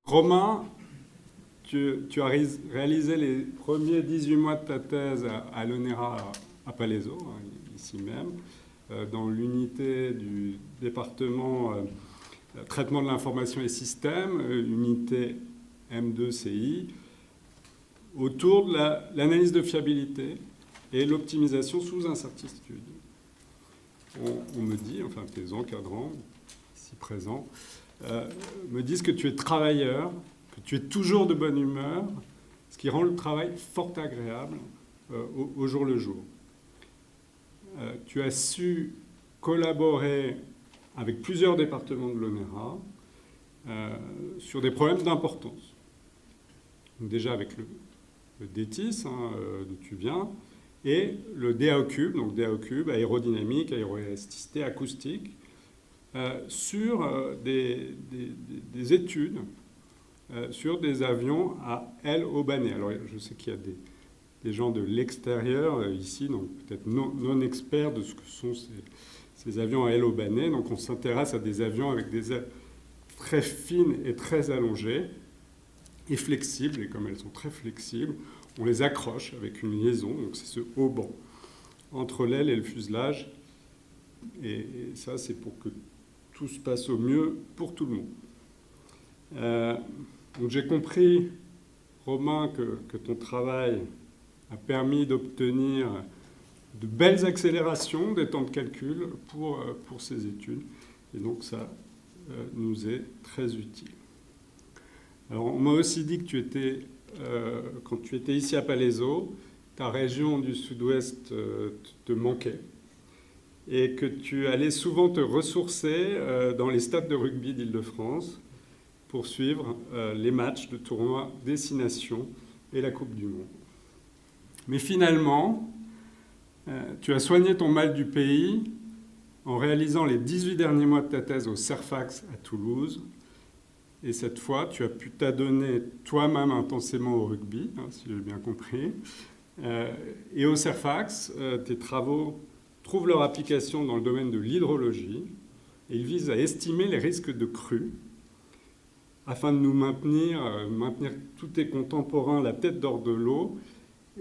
Romain, tu as réalisé les premiers 18 mois de ta thèse à l'ONERA à Palaiseau, ici même, dans l'unité du département traitement de l'information et systèmes, unité M2CI, autour de l'analyse de fiabilité et l'optimisation sous incertitude. On me dit, enfin tes encadrants, ici présents, me disent que tu es travailleur, que tu es toujours de bonne humeur, ce qui rend le travail fort agréable au jour le jour. Tu as su collaborer avec plusieurs départements de l'ONERA sur des problèmes d'importance. Donc déjà avec le DETIS, d'où tu viens, et le DAO-Cube, donc DAO-Cube, aérodynamique, aéroélasticité, acoustique, sur des études sur des avions à ailes haubanées. Alors je sais qu'il y a des gens de l'extérieur ici, donc peut-être non experts de ce que sont ces avions à ailes haubanées. Donc on s'intéresse à des avions avec des ailes très fines et très allongées et flexibles, et comme elles sont très flexibles, on les accroche avec une liaison, donc c'est ce hauban, entre l'aile et le fuselage, et ça c'est pour que tout se passe au mieux pour tout le monde. Donc j'ai compris, Romain, que ton travail a permis d'obtenir de belles accélérations des temps de calcul pour ces études, et donc ça nous est très utile. Alors on m'a aussi dit que tu étais, quand tu étais ici à Palaiseau, ta région du sud-ouest te manquait, et que tu allais souvent te ressourcer dans les stades de rugby d'Île-de-France pour suivre les matchs de tournois Destination et la Coupe du Monde. Mais finalement, tu as soigné ton mal du pays en réalisant les 18 derniers mois de ta thèse au CERFAX à Toulouse. Et cette fois, tu as pu t'adonner toi-même intensément au rugby, si j'ai bien compris. Et au CERFAX, tes travaux trouvent leur application dans le domaine de l'hydrologie, et ils visent à estimer les risques de crue afin de nous maintenir tous tes contemporains la tête hors de l'eau.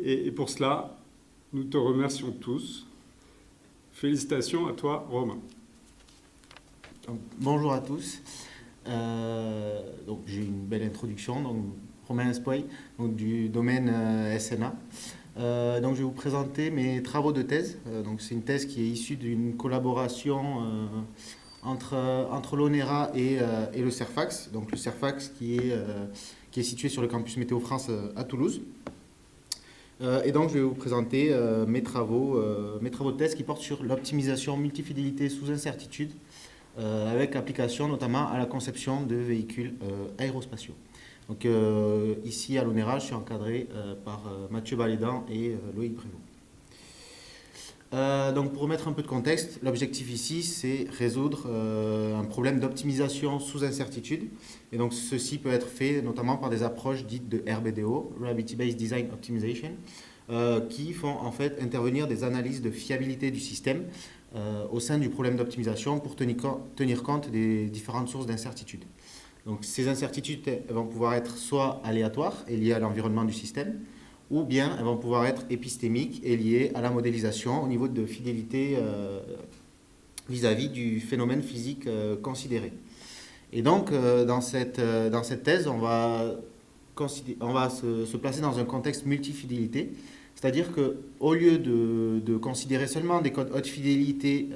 Et pour cela, nous te remercions tous. Félicitations à toi, Romain. Donc, bonjour à tous. Donc, j'ai une belle introduction. Donc, Romain Espoy, donc, du domaine SNA. Donc, je vais vous présenter mes travaux de thèse. Donc, c'est une thèse qui est issue d'une collaboration entre l'ONERA et le CERFAX. Donc, le CERFAX qui est situé sur le campus Météo France à Toulouse. Et donc, je vais vous présenter mes travaux de thèse qui portent sur l'optimisation multifidélité sous incertitude, avec application notamment à la conception de véhicules aérospatiaux. Donc, ici à l'ONERA, je suis encadré par Mathieu Balédan et Loïc Prévost. Donc, pour remettre un peu de contexte, l'objectif ici, c'est résoudre un problème d'optimisation sous incertitude. Et donc, ceci peut être fait notamment par des approches dites de RBDO, Reliability Based Design Optimization, qui font en fait intervenir des analyses de fiabilité du système au sein du problème d'optimisation pour tenir compte des différentes sources d'incertitude. Donc, ces incertitudes elles vont pouvoir être soit aléatoires et liées à l'environnement du système, ou bien elles vont pouvoir être épistémiques et liées à la modélisation au niveau de fidélité vis-à-vis du phénomène physique considéré. Et donc, dans cette thèse, on va se placer dans un contexte multifidélité, c'est-à-dire qu'au lieu de considérer seulement des codes haute fidélité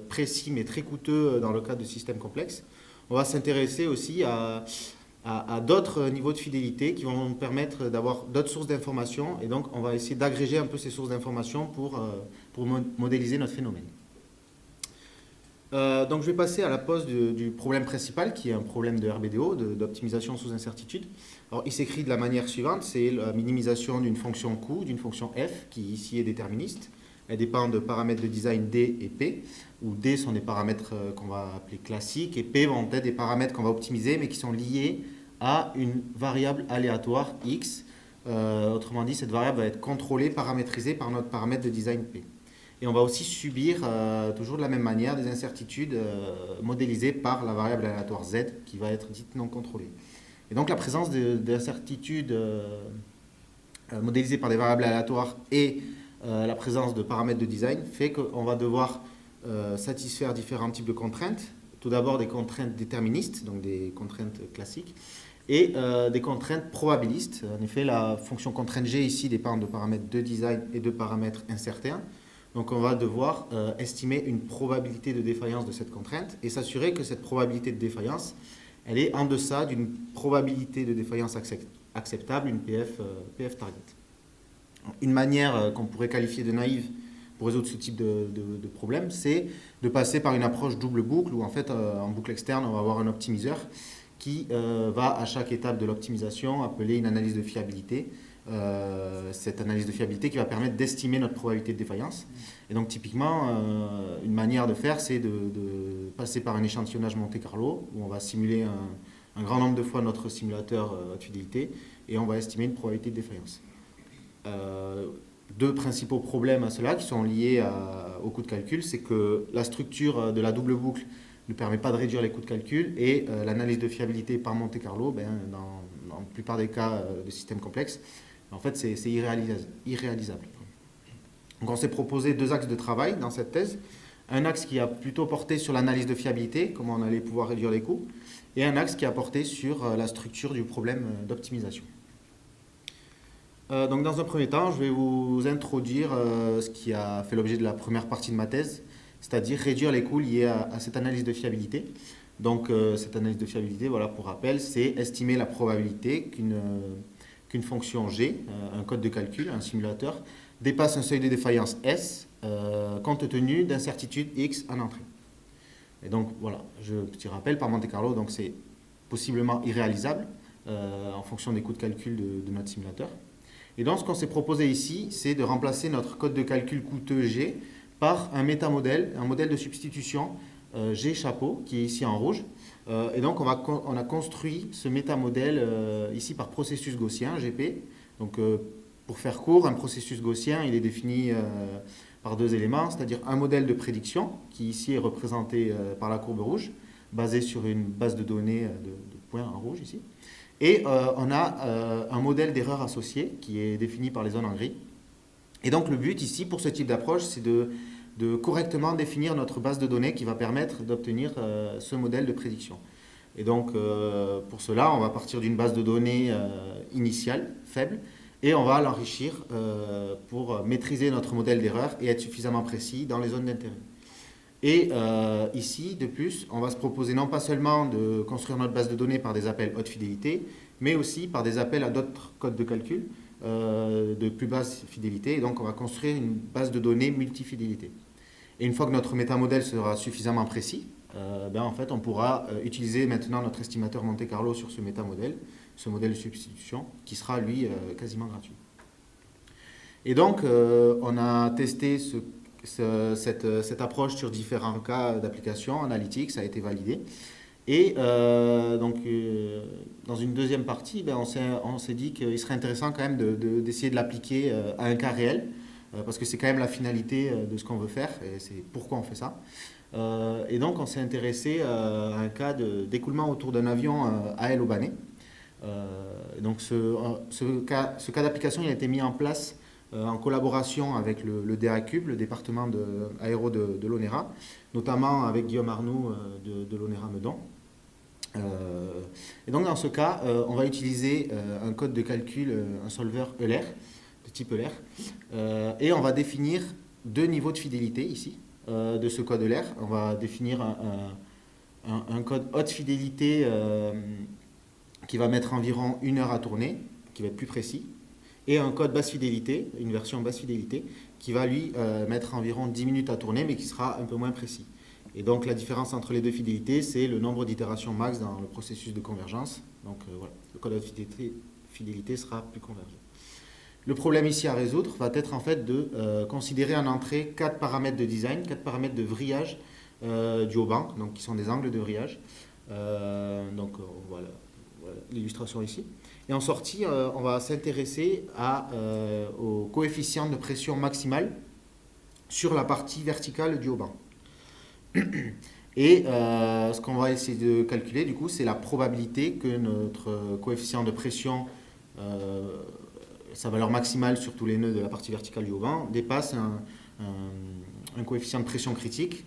précis mais très coûteux dans le cadre de systèmes complexes, on va s'intéresser aussi à d'autres niveaux de fidélité qui vont nous permettre d'avoir d'autres sources d'informations, et donc on va essayer d'agréger un peu ces sources d'informations pour modéliser notre phénomène. Donc je vais passer à la pose du problème principal, qui est un problème de RBDO, d'optimisation sous incertitude. Alors il s'écrit de la manière suivante, c'est la minimisation d'une fonction coût, d'une fonction f, qui ici est déterministe. Elle dépend de paramètres de design D et P, où D sont des paramètres qu'on va appeler classiques, et P vont être des paramètres qu'on va optimiser, mais qui sont liés à une variable aléatoire X. Autrement dit, cette variable va être contrôlée, paramétrisée par notre paramètre de design P. Et on va aussi subir, toujours de la même manière, des incertitudes modélisées par la variable aléatoire z, qui va être dite non contrôlée. Et donc la présence d'incertitudes modélisées par des variables aléatoires et la présence de paramètres de design fait qu'on va devoir satisfaire différents types de contraintes. Tout d'abord des contraintes déterministes, donc des contraintes classiques, et des contraintes probabilistes. En effet, la fonction contrainte G ici dépend de paramètres de design et de paramètres incertains. Donc on va devoir estimer une probabilité de défaillance de cette contrainte et s'assurer que cette probabilité de défaillance, elle est en deçà d'une probabilité de défaillance acceptable, une PF target. Une manière qu'on pourrait qualifier de naïve pour résoudre ce type de problème, c'est de passer par une approche double boucle où en fait en boucle externe on va avoir un optimiseur qui va à chaque étape de l'optimisation appeler une analyse de fiabilité. Cette analyse de fiabilité qui va permettre d'estimer notre probabilité de défaillance. Et donc typiquement, une manière de faire, c'est de passer par un échantillonnage Monte Carlo, où on va simuler un grand nombre de fois notre simulateur haute fidélité, et on va estimer une probabilité de défaillance. Deux principaux problèmes à cela, qui sont liés au coût de calcul, c'est que la structure de la double boucle ne permet pas de réduire les coûts de calcul, et l'analyse de fiabilité par Monte Carlo, dans la plupart des cas de systèmes complexes, en fait, c'est irréalisable. Donc on s'est proposé deux axes de travail dans cette thèse. Un axe qui a plutôt porté sur l'analyse de fiabilité, comment on allait pouvoir réduire les coûts, et un axe qui a porté sur la structure du problème d'optimisation. Donc dans un premier temps, je vais vous introduire ce qui a fait l'objet de la première partie de ma thèse, c'est-à-dire réduire les coûts liés à cette analyse de fiabilité. Donc cette analyse de fiabilité, voilà, pour rappel, c'est estimer la probabilité qu'une fonction G, un code de calcul, un simulateur, dépasse un seuil de défaillance S compte tenu d'incertitude X en entrée. Et donc voilà, petit rappel par Monte Carlo, donc c'est possiblement irréalisable en fonction des coûts de calcul de notre simulateur. Et donc ce qu'on s'est proposé ici, c'est de remplacer notre code de calcul coûteux G par un métamodèle, un modèle de substitution G chapeau, qui est ici en rouge. Et donc on a construit ce métamodèle ici par processus gaussien, GP. Donc pour faire court, un processus gaussien, il est défini par deux éléments, c'est-à-dire un modèle de prédiction, qui ici est représenté par la courbe rouge, basé sur une base de données de points en rouge ici. Et on a un modèle d'erreur associé, qui est défini par les zones en gris. Et donc le but ici, pour ce type d'approche, c'est de correctement définir notre base de données qui va permettre d'obtenir ce modèle de prédiction. Et donc, pour cela, on va partir d'une base de données initiale, faible, et on va l'enrichir pour maîtriser notre modèle d'erreur et être suffisamment précis dans les zones d'intérêt. Et ici, de plus, on va se proposer non pas seulement de construire notre base de données par des appels haute fidélité, mais aussi par des appels à d'autres codes de calcul de plus basse fidélité. Et donc, on va construire une base de données multifidélité. Et une fois que notre métamodèle sera suffisamment précis, en fait, on pourra utiliser maintenant notre estimateur Monte Carlo sur ce métamodèle, ce modèle de substitution, qui sera, lui, quasiment gratuit. Et donc, on a testé cette approche sur différents cas d'application analytique, ça a été validé. Et dans une deuxième partie, on s'est dit qu'il serait intéressant quand même d'essayer de l'appliquer à un cas réel, parce que c'est quand même la finalité de ce qu'on veut faire, et c'est pourquoi on fait ça. Et donc on s'est intéressé à un cas d'écoulement autour d'un avion à El Obaneh. Donc ce cas d'application il a été mis en place en collaboration avec le DACUB, le département aéro de l'ONERA, notamment avec Guillaume Arnoux de l'ONERA Meudon. Et donc dans ce cas, on va utiliser un code de calcul, un solver Euler, de type Euler, et on va définir deux niveaux de fidélité ici, de ce code Euler. On va définir un code haute fidélité qui va mettre environ 1 heure à tourner, qui va être plus précis, et un code basse fidélité, une version basse fidélité, qui va lui mettre environ 10 minutes à tourner, mais qui sera un peu moins précis. Et donc la différence entre les deux fidélités, c'est le nombre d'itérations max dans le processus de convergence. Donc voilà, le code haute fidélité sera plus convergent. Le problème ici à résoudre va être en fait de considérer en entrée 4 paramètres de design, 4 paramètres de vrillage du haut-banc, donc qui sont des angles de vrillage. Voilà l'illustration ici. Et en sortie, on va s'intéresser au coefficient de pression maximale sur la partie verticale du haut-banc. Et ce qu'on va essayer de calculer, du coup, c'est la probabilité que notre coefficient de pression, sa valeur maximale sur tous les nœuds de la partie verticale du haut-banc, dépasse un coefficient de pression critique.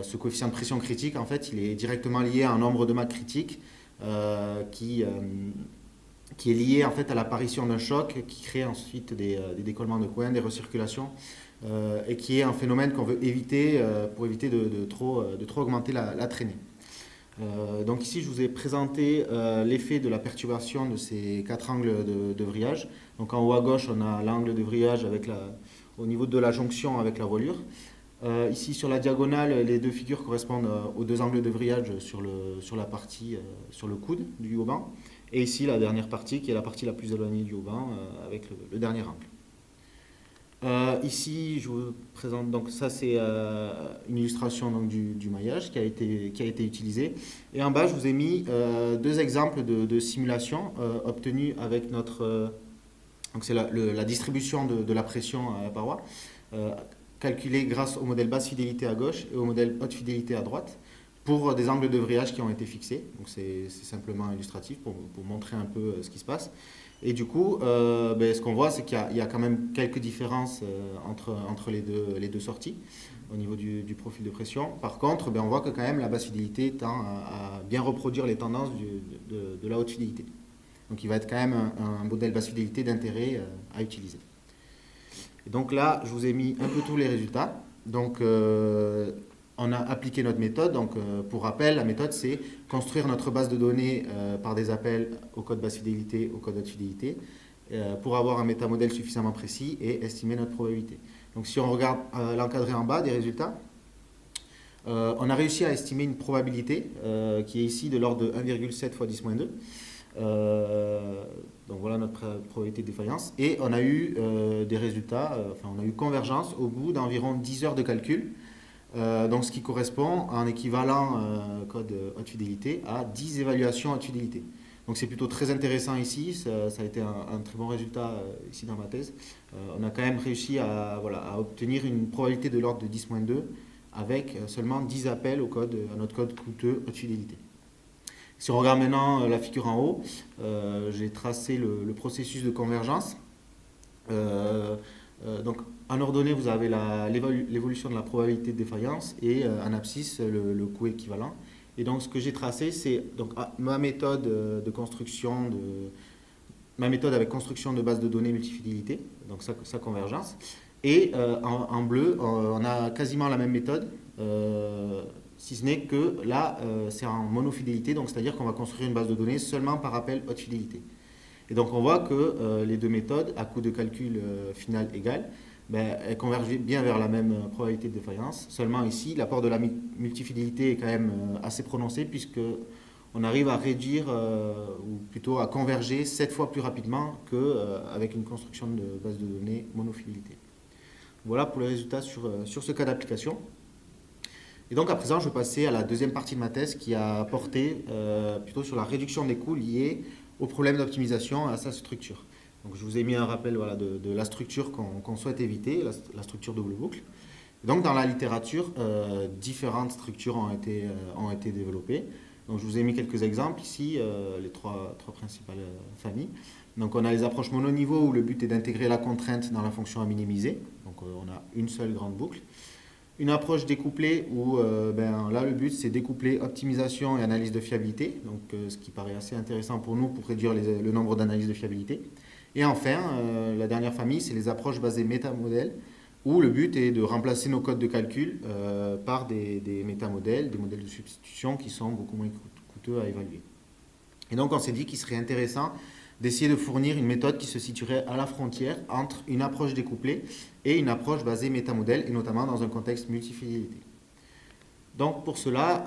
Ce coefficient de pression critique, en fait, il est directement lié à un nombre de Mach critique qui est lié en fait à l'apparition d'un choc qui crée ensuite des décollements de coins, des recirculations, et qui est un phénomène qu'on veut éviter pour éviter de trop augmenter la traînée. Donc ici, je vous ai présenté l'effet de la perturbation de ces 4 angles de vrillage. Donc en haut à gauche, on a l'angle de vrillage au niveau de la jonction avec la voilure. Ici, sur la diagonale, les deux figures correspondent aux 2 angles de vrillage sur le coude du haut-banc. Et ici, la dernière partie, qui est la partie la plus éloignée du haut-banc, avec le dernier angle. Ici, je vous présente, donc ça c'est une illustration donc, du maillage qui a été utilisé. Et en bas, je vous ai mis 2 exemples de simulations obtenues avec notre... donc c'est la distribution de la pression à la paroi, calculée grâce au modèle basse fidélité à gauche et au modèle haute fidélité à droite, pour des angles de vrillage qui ont été fixés. Donc c'est simplement illustratif pour montrer un peu ce qui se passe. Et du coup, ce qu'on voit, c'est qu'il y a quand même quelques différences entre les deux sorties au niveau du profil de pression. Par contre, on voit que quand même la basse fidélité tend à bien reproduire les tendances de la haute fidélité. Donc il va être quand même un modèle basse fidélité d'intérêt à utiliser. Et donc là, je vous ai mis un peu tous les résultats. Donc on a appliqué notre méthode. Donc pour rappel, la méthode c'est construire notre base de données par des appels au code basse fidélité, au code haute fidélité, pour avoir un métamodèle suffisamment précis et estimer notre probabilité. Donc si on regarde l'encadré en bas des résultats, on a réussi à estimer une probabilité qui est ici de l'ordre de 1,7 fois 10-2. Donc voilà notre probabilité de défaillance. Et on a eu des résultats, on a eu convergence au bout d'environ 10 heures de calcul. Donc ce qui correspond à un équivalent code haute fidélité à 10 évaluations haute fidélité. Donc c'est plutôt très intéressant ici, ça a été un très bon résultat ici dans ma thèse. On a quand même réussi à obtenir une probabilité de l'ordre de 10-2 avec seulement 10 appels à notre code coûteux haute fidélité. Si on regarde maintenant la figure en haut, j'ai tracé le processus de convergence. Donc en ordonnée, vous avez l'évolution de la probabilité de défaillance et en abscisse, le coût équivalent. Et donc ce que j'ai tracé, c'est ma méthode avec construction de base de données multifidélité, donc sa convergence. Et en bleu, on a quasiment la même méthode, si ce n'est que là, c'est en monofidélité, donc c'est-à-dire qu'on va construire une base de données seulement par appel haute fidélité. Et donc on voit que les deux méthodes, à coût de calcul final égal, elles convergent bien vers la même probabilité de défaillance. Seulement ici, l'apport de la multifidélité est quand même assez prononcé puisqu'on arrive à réduire, ou plutôt à converger 7 fois plus rapidement qu'avec une construction de base de données monofidélité. Voilà pour les résultats sur ce cas d'application. Et donc à présent, je vais passer à la deuxième partie de ma thèse qui a porté plutôt sur la réduction des coûts liés au problème d'optimisation à sa structure. Donc, je vous ai mis un rappel de la structure qu'on souhaite éviter, la structure double boucle. Et donc dans la littérature, différentes structures ont été développées. Donc je vous ai mis quelques exemples ici, les trois principales familles. Donc on a les approches mononiveau où le but est d'intégrer la contrainte dans la fonction à minimiser. Donc on a une seule grande boucle. Une approche découplée où là le but c'est découpler optimisation et analyse de fiabilité, donc ce qui paraît assez intéressant pour nous pour réduire le nombre d'analyses de fiabilité. Et enfin, la dernière famille, c'est les approches basées métamodèles, où le but est de remplacer nos codes de calcul par des métamodèles, des modèles de substitution qui sont beaucoup moins coûteux à évaluer. Et donc on s'est dit qu'il serait intéressant d'essayer de fournir une méthode qui se situerait à la frontière entre une approche découplée et une approche basée métamodèle, et notamment dans un contexte multifidélité. Donc pour cela,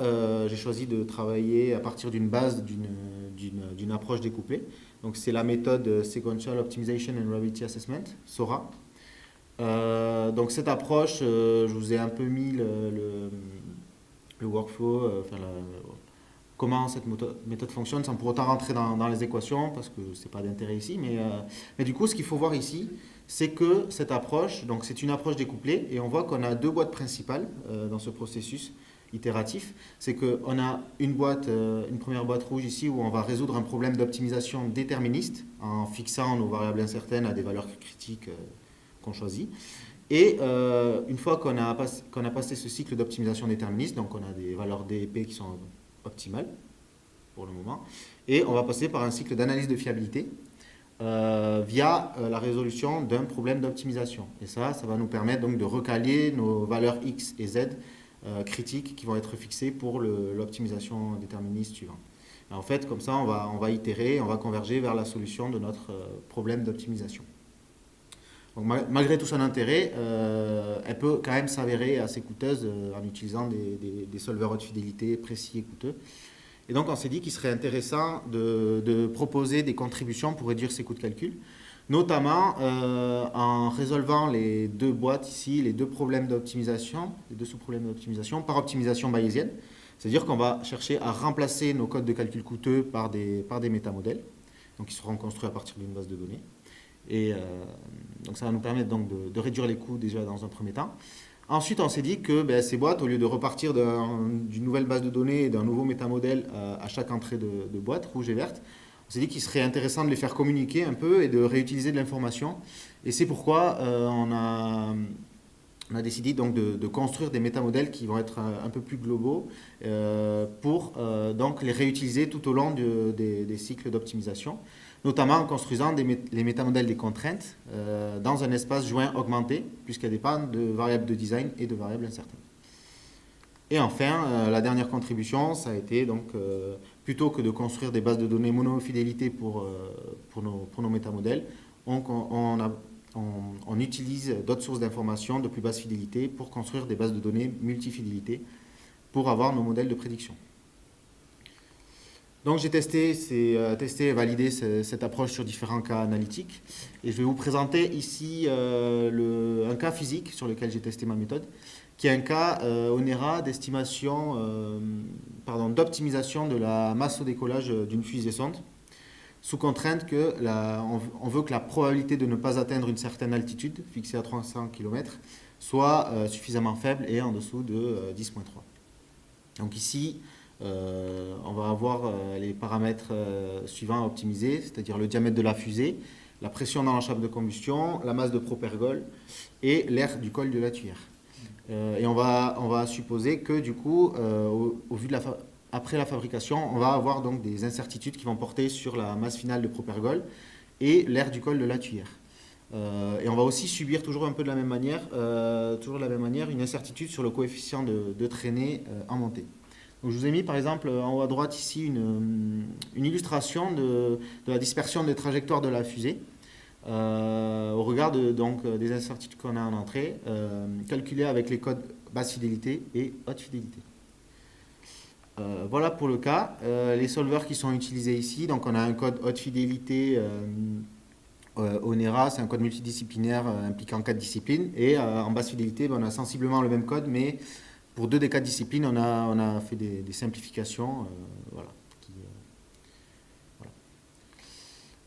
j'ai choisi de travailler à partir d'une base d'une approche découplée. Donc c'est la méthode Sequential Optimization and Reliability Assessment, SORA. Donc cette approche, je vous ai un peu mis le workflow, comment cette méthode fonctionne sans pour autant rentrer dans les équations parce que ce n'est pas d'intérêt ici. Mais du coup, ce qu'il faut voir ici, c'est que cette approche, donc c'est une approche découplée et on voit qu'on a deux boîtes principales dans ce processus itératif. C'est qu'on a une première boîte rouge ici où on va résoudre un problème d'optimisation déterministe en fixant nos variables incertaines à des valeurs critiques qu'on choisit. Et une fois qu'on a passé ce cycle d'optimisation déterministe, donc on a des valeurs D et P qui sont optimales pour le moment, et on va passer par un cycle d'analyse de fiabilité via la résolution d'un problème d'optimisation. Et ça va nous permettre donc de recaler nos valeurs X et Z critiques qui vont être fixées pour l'optimisation déterministe suivante. Et en fait, comme ça, on va itérer, on va converger vers la solution de notre problème d'optimisation. Donc, malgré tout son intérêt, elle peut quand même s'avérer assez coûteuse en utilisant des solvers haute fidélité précis et coûteux. Et donc, on s'est dit qu'il serait intéressant de proposer des contributions pour réduire ces coûts de calcul, notamment en résolvant les deux boîtes ici, les deux problèmes d'optimisation, les deux sous-problèmes d'optimisation par optimisation bayésienne. C'est-à-dire qu'on va chercher à remplacer nos codes de calcul coûteux par des métamodèles, donc qui seront construits à partir d'une base de données. Et donc ça va nous permettre donc de réduire les coûts déjà dans un premier temps. Ensuite, on s'est dit que ces boîtes, au lieu de repartir d'une nouvelle base de données et d'un nouveau métamodèle à chaque entrée de boîte, rouge et verte, on s'est dit qu'il serait intéressant de les faire communiquer un peu et de réutiliser de l'information. Et c'est pourquoi on a décidé donc de construire des métamodèles qui vont être un peu plus globaux pour donc les réutiliser tout au long des cycles d'optimisation, notamment en construisant les métamodèles des contraintes dans un espace joint augmenté, puisqu'elles dépendent de variables de design et de variables incertaines. Et enfin, la dernière contribution, ça a été donc, plutôt que de construire des bases de données monofidélité pour nos métamodèles, on utilise d'autres sources d'informations de plus basse fidélité pour construire des bases de données multifidélité pour avoir nos modèles de prédiction. Donc j'ai testé et validé cette approche sur différents cas analytiques et je vais vous présenter ici un cas physique sur lequel j'ai testé ma méthode, qui est un cas ONERA d'optimisation de la masse au décollage d'une fusée sonde, sous contrainte on veut que la probabilité de ne pas atteindre une certaine altitude, fixée à 300 km, soit suffisamment faible et en dessous de 10-3. Donc ici, on va avoir les paramètres suivants à optimiser, c'est-à-dire le diamètre de la fusée, la pression dans la chape de combustion, la masse de propergol et l'air du col de la tuyère. Et on va supposer que du coup, au vu de après la fabrication, on va avoir donc des incertitudes qui vont porter sur la masse finale de propergol et l'air du col de la tuyère. Et on va aussi subir toujours un peu de la même manière, une incertitude sur le coefficient de traînée en montée. Donc, je vous ai mis par exemple en haut à droite ici une illustration de la dispersion des trajectoires de la fusée au regard des incertitudes qu'on a en entrée, calculées avec les codes basse fidélité et haute fidélité. Voilà pour le cas. Les solvers qui sont utilisés ici, donc on a un code haute fidélité ONERA, c'est un code multidisciplinaire impliquant 4 disciplines, et en basse fidélité, on a sensiblement le même code, mais pour 2 des 4 disciplines, on a fait des simplifications. Voilà.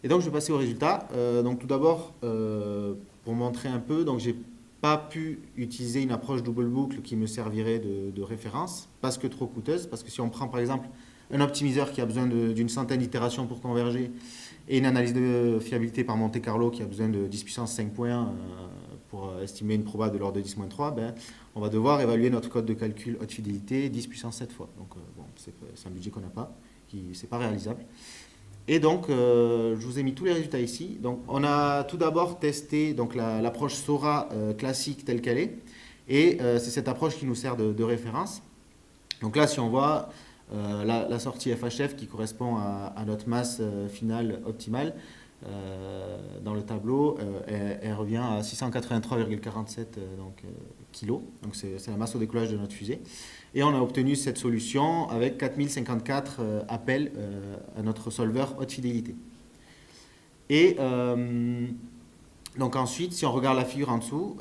Et donc je vais passer au résultat. Donc tout d'abord, pour montrer un peu, donc j'ai pas pu utiliser une approche double boucle qui me servirait de référence, parce que trop coûteuse, parce que si on prend par exemple un optimiseur qui a besoin d'une centaine d'itérations pour converger, et une analyse de fiabilité par Monte Carlo qui a besoin de 10 puissance 5 points pour estimer une proba de l'ordre de 10-3, on va devoir évaluer notre code de calcul haute fidélité 10 puissance 7 fois. Donc c'est un budget qu'on n'a pas, c'est pas réalisable. Et donc, je vous ai mis tous les résultats ici. Donc, on a tout d'abord testé l'approche SORA classique telle qu'elle est. Et c'est cette approche qui nous sert de référence. Donc là, si on voit la sortie FHF qui correspond à notre masse finale optimale, dans le tableau, elle revient à 683,47 kg. Donc, c'est la masse au décollage de notre fusée. Et on a obtenu cette solution avec 4054 appels à notre solver haute fidélité. Et donc ensuite, si on regarde la figure en dessous,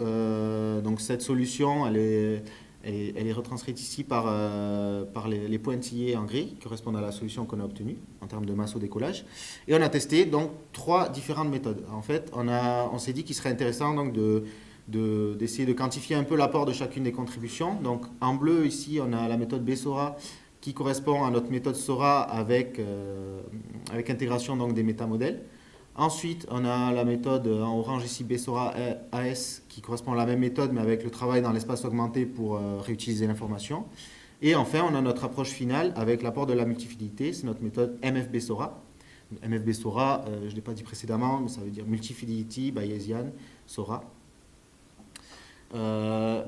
donc cette solution, elle Elle est retranscrite ici par les pointillés en gris qui correspondent à la solution qu'on a obtenue en termes de masse au décollage. Et on a testé donc 3 différentes méthodes. En fait, on s'est dit qu'il serait intéressant donc d'essayer de quantifier un peu l'apport de chacune des contributions. Donc en bleu ici, on a la méthode B-SORA qui correspond à notre méthode SORA avec intégration donc des métamodèles. Ensuite, on a la méthode en orange ici, B-SORA AS, qui correspond à la même méthode, mais avec le travail dans l'espace augmenté pour réutiliser l'information. Et enfin, on a notre approche finale avec l'apport de la multifidélité, c'est notre méthode MFB-SORA. MFB-SORA, je ne l'ai pas dit précédemment, mais ça veut dire Multifidelity Bayesian SORA.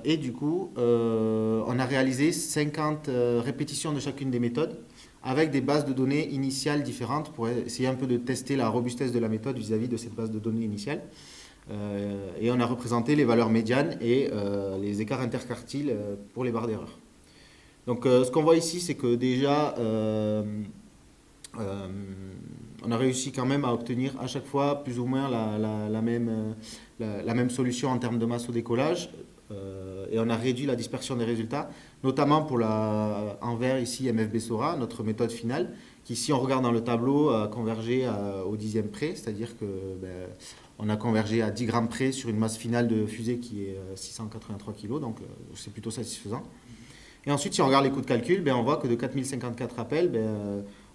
Et du coup, on a réalisé 50 répétitions de chacune des méthodes, avec des bases de données initiales différentes pour essayer un peu de tester la robustesse de la méthode vis-à-vis de cette base de données initiale. Et on a représenté les valeurs médianes et les écarts interquartiles pour les barres d'erreur. Donc ce qu'on voit ici, c'est que déjà, on a réussi quand même à obtenir à chaque fois plus ou moins la même solution en termes de masse au décollage. Et on a réduit la dispersion des résultats, notamment pour en vert ici MFB-SORA, notre méthode finale, qui si on regarde dans le tableau a convergé au 10e près, c'est-à-dire que on a convergé à 10 grammes près sur une masse finale de fusée qui est 683 kg, donc c'est plutôt satisfaisant. Et ensuite, si on regarde les coûts de calcul, on voit que de 4054 appels,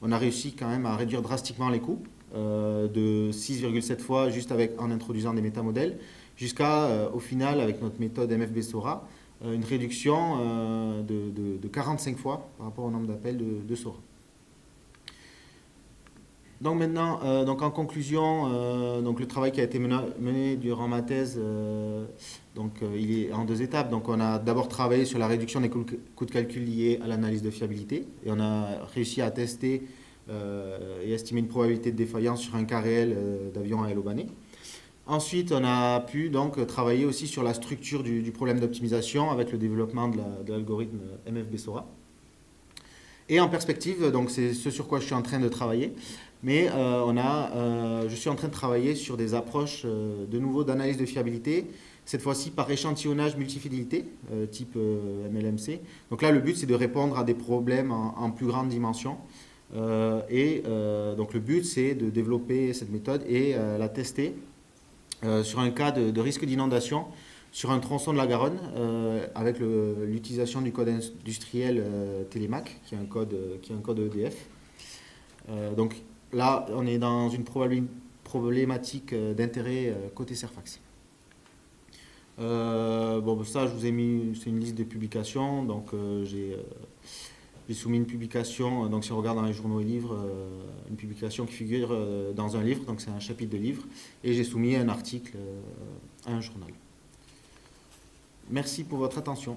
on a réussi quand même à réduire drastiquement les coûts, de 6,7 fois juste en introduisant des métamodèles, jusqu'à, au final, avec notre méthode MFB-SORA, une réduction de 45 fois par rapport au nombre d'appels de SORA. Donc maintenant, donc en conclusion, donc le travail qui a été mené durant ma thèse, il est en 2 étapes. Donc on a d'abord travaillé sur la réduction des coûts de calcul liés à l'analyse de fiabilité, et on a réussi à tester et estimer une probabilité de défaillance sur un cas réel d'avion à aile banné. Ensuite, on a pu donc travailler aussi sur la structure du problème d'optimisation avec le développement de l'algorithme MFB-SORA. Et en perspective, donc c'est ce sur quoi je suis en train de travailler, mais je suis en train de travailler sur des approches de nouveau d'analyse de fiabilité, cette fois-ci par échantillonnage multifidélité, type MLMC. Donc là, le but, c'est de répondre à des problèmes en plus grande dimension. Donc le but, c'est de développer cette méthode et la tester sur un cas de risque d'inondation sur un tronçon de la Garonne avec l'utilisation du code industriel Télémac, qui est un code EDF. Donc là, on est dans une problématique d'intérêt côté Cerfax. Ça, je vous ai mis, c'est une liste de publications. Donc j'ai soumis une publication, donc si on regarde dans les journaux et livres, une publication qui figure dans un livre, donc c'est un chapitre de livre, et j'ai soumis un article à un journal. Merci pour votre attention.